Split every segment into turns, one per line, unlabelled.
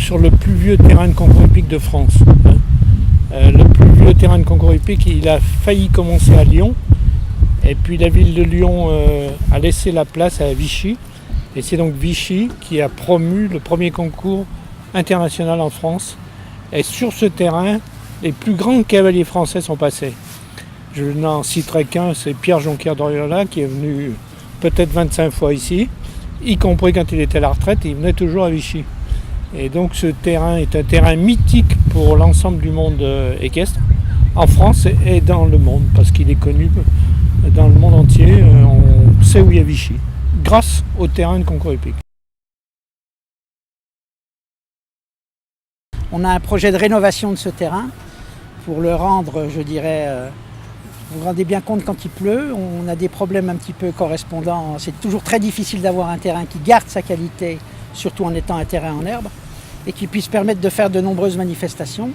sur le plus vieux terrain de concours hippique de France. Le plus vieux terrain de concours hippique, il a failli commencer à Lyon. Et puis la ville de Lyon a laissé la place à Vichy. Et c'est donc Vichy qui a promu le premier concours international en France. Et sur ce terrain, les plus grands cavaliers français sont passés. Je n'en citerai qu'un, c'est Pierre Jonquière d'Oriola, qui est venu peut-être 25 fois ici, y compris quand il était à la retraite, il venait toujours à Vichy. Et donc ce terrain est un terrain mythique pour l'ensemble du monde équestre, en France et dans le monde, parce qu'il est connu dans le monde entier. On sait où il y a Vichy, grâce au terrain de concours hippique.
On a un projet de rénovation de ce terrain pour le rendre, je dirais, vous vous rendez bien compte quand il pleut, on a des problèmes un petit peu correspondants. C'est toujours très difficile d'avoir un terrain qui garde sa qualité, surtout en étant un terrain en herbe, et qui puisse permettre de faire de nombreuses manifestations.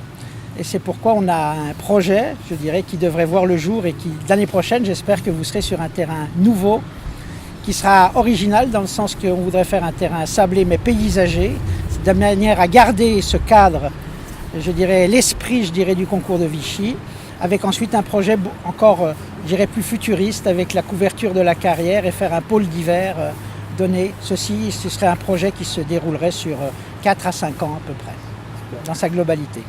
Et c'est pourquoi on a un projet, je dirais, qui devrait voir le jour et qui, l'année prochaine, j'espère que vous serez sur un terrain nouveau, qui sera original dans le sens qu'on voudrait faire un terrain sablé mais paysagé, de manière à garder ce cadre, je dirais, l'esprit, je dirais, du concours de Vichy, avec ensuite un projet encore, je dirais, plus futuriste, avec la couverture de la carrière et faire un pôle d'hiver donné. Ceci, ce serait un projet qui se déroulerait sur 4 à 5 ans à peu près, dans sa globalité.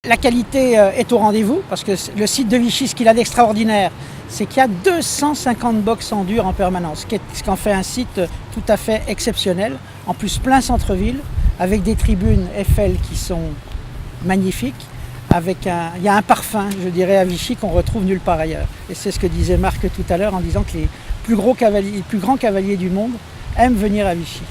La qualité est au rendez-vous parce que le site de Vichy, ce qu'il a d'extraordinaire, c'est qu'il y a 250 box en dur en permanence, ce qui en fait un site tout à fait exceptionnel, en plus plein centre-ville, avec des tribunes Eiffel qui sont magnifiques, il y a un parfum, je dirais, à Vichy qu'on retrouve nulle part ailleurs. Et c'est ce que disait Marc tout à l'heure en disant que les plus grands cavaliers du monde aiment venir à Vichy.